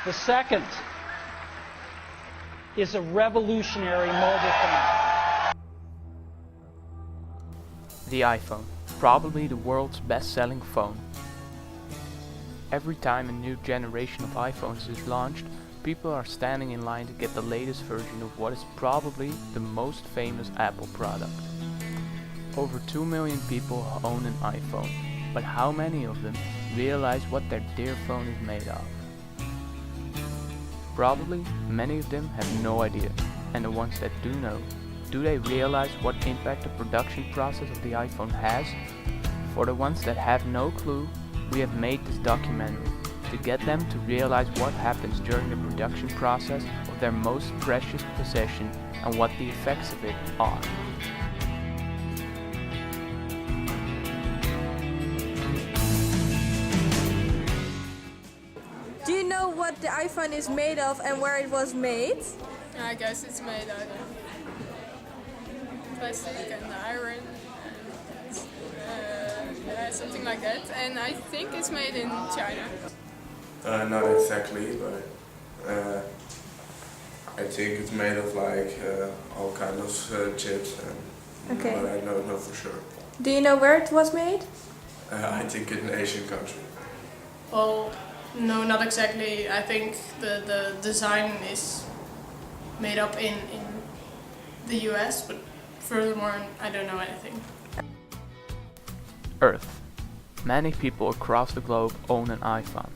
The second is a revolutionary mobile phone. The iPhone, probably the world's best-selling phone. Every time a new generation of iPhones is launched, people are standing in line to get the latest version of what is probably the most famous Apple product. Over 2 million people own an iPhone, but how many of them realize what their dear phone is made of? Probably many of them have no idea, and the ones that do know, do they realize what impact the production process of the iPhone has? For the ones that have no clue, we have made this documentary to get them to realize what happens during the production process of their most precious possession and what the effects of it are. Do you know what the iPhone is made of and where it was made? I guess it's made out of plastic and iron and something like that. And I think it's made in China. Not exactly, but I think it's made of like all kinds of chips, Okay. but I don't know for sure. Do you know where it was made? I think in an Asian country. Well, no, not exactly. I think the design is made up in the US, but furthermore, I don't know anything. Earth. Many people across the globe own an iPhone.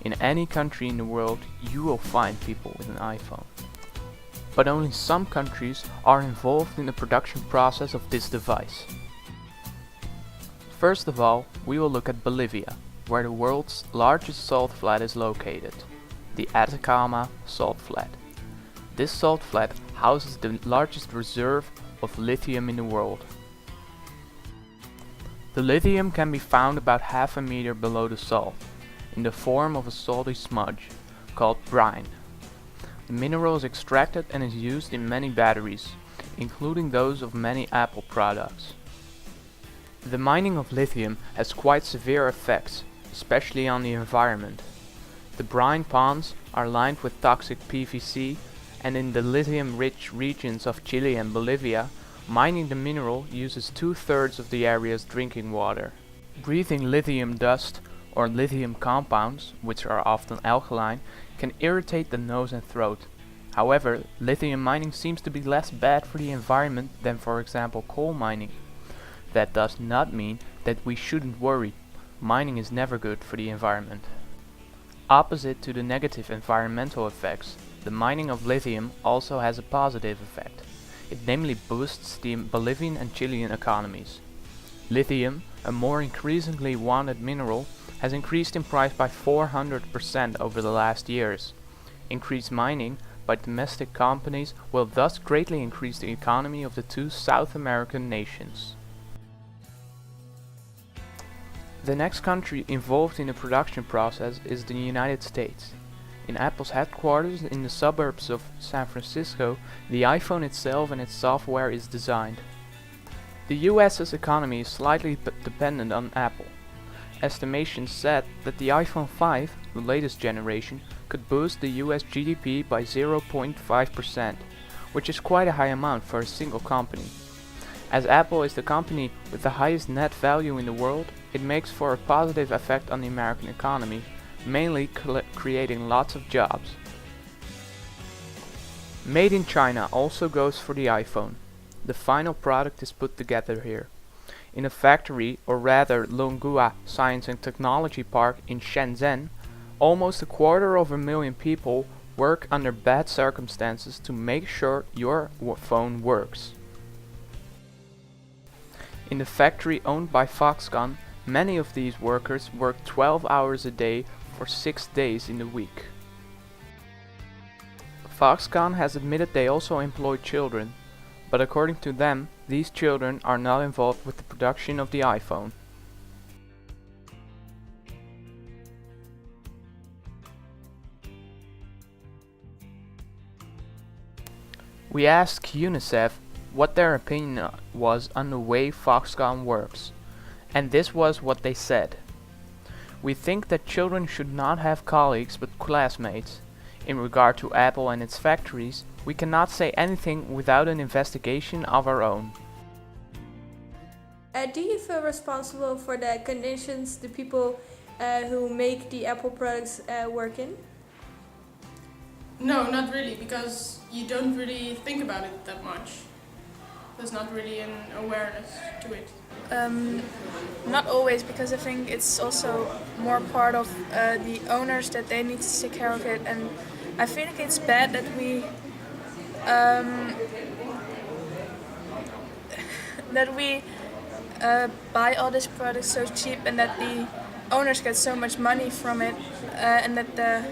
In any country in the world, you will find people with an iPhone. But only some countries are involved in the production process of this device. First of all, we will look at Bolivia, where the world's largest salt flat is located, the Atacama Salt Flat. This salt flat houses the largest reserve of lithium in the world. The lithium can be found about half a meter below the salt, in the form of a salty smudge, called brine. The mineral is extracted and is used in many batteries, including those of many Apple products. The mining of lithium has quite severe effects, especially on the environment. The brine ponds are lined with toxic PVC, and in the lithium-rich regions of Chile and Bolivia, mining the mineral uses 2/3 of the area's drinking water. Breathing lithium dust or lithium compounds, which are often alkaline, can irritate the nose and throat. However, lithium mining seems to be less bad for the environment than, for example, coal mining. That does not mean that we shouldn't worry. Mining is never good for the environment. Opposite to the negative environmental effects, the mining of lithium also has a positive effect. It namely boosts the Bolivian and Chilean economies. Lithium, a more increasingly wanted mineral, has increased in price by 400% over the last years. Increased mining by domestic companies will thus greatly increase the economy of the two South American nations. The next country involved in the production process is the United States. In Apple's headquarters in the suburbs of San Francisco, the iPhone itself and its software is designed. The US's economy is slightly dependent on Apple. Estimations said that the iPhone 5, the latest generation, could boost the US GDP by 0.5%, which is quite a high amount for a single company. As Apple is the company with the highest net value in the world, it makes for a positive effect on the American economy, mainly creating lots of jobs. Made in China also goes for the iPhone. The final product is put together here. In a factory, or rather Longhua Science and Technology Park in Shenzhen, almost 250,000 people work under bad circumstances to make sure your phone works. In the factory owned by Foxconn, many of these workers work 12 hours a day for 6 days in the week. Foxconn has admitted they also employ children, but according to them, these children are not involved with the production of the iPhone. We asked UNICEF what their opinion was on the way Foxconn works, and this was what they said. We think that children should not have colleagues but classmates. In regard to Apple and its factories, we cannot say anything without an investigation of our own. Do you feel responsible for the conditions the people who make the Apple products work in? No, not really, because you don't really think about it that much. There's not really an awareness to it. Not always, because I think it's also more part of the owners that they need to take care of it, and I think it's bad that we buy all these products so cheap and that the owners get so much money from it, and that the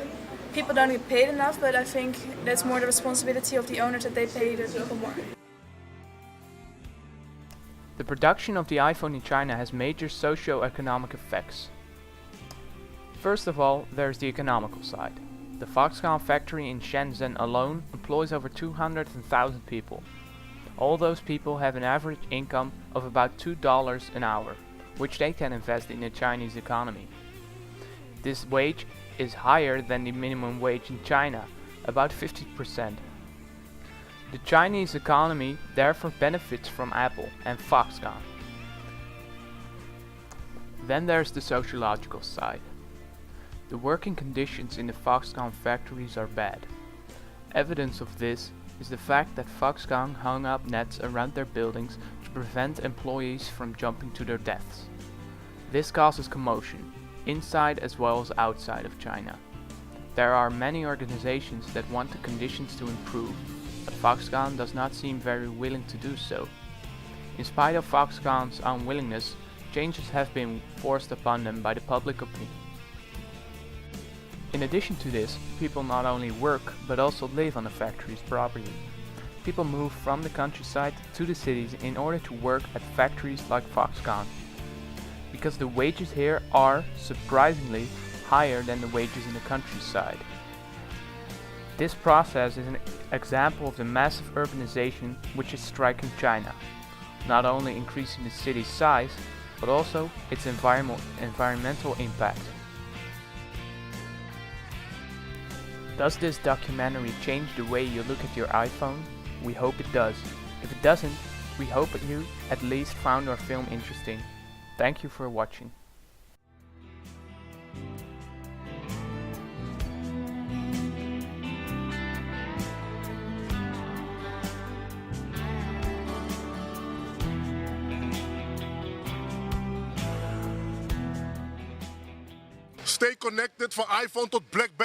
people don't get paid enough. But I think that's more the responsibility of the owners that they pay the people more. The production of the iPhone in China has major socio-economic effects. First of all, there's the economical side. The Foxconn factory in Shenzhen alone employs over 200,000 people. All those people have an average income of about $2 an hour, which they can invest in the Chinese economy. This wage is higher than the minimum wage in China, about 50%. The Chinese economy therefore benefits from Apple and Foxconn. Then there's the sociological side. The working conditions in the Foxconn factories are bad. Evidence of this is the fact that Foxconn hung up nets around their buildings to prevent employees from jumping to their deaths. This causes commotion, inside as well as outside of China. There are many organizations that want the conditions to improve, but Foxconn does not seem very willing to do so. In spite of Foxconn's unwillingness, changes have been forced upon them by the public opinion. In addition to this, people not only work but also live on the factory's property. People move from the countryside to the cities in order to work at factories like Foxconn, because the wages here are, surprisingly, higher than the wages in the countryside. This process is an example of the massive urbanization which is striking China, not only increasing the city's size, but also its environmental impact. Does this documentary change the way you look at your iPhone? We hope it does. If it doesn't, we hope that you at least found our film interesting. Thank you for watching. Stay connected van iPhone tot BlackBerry.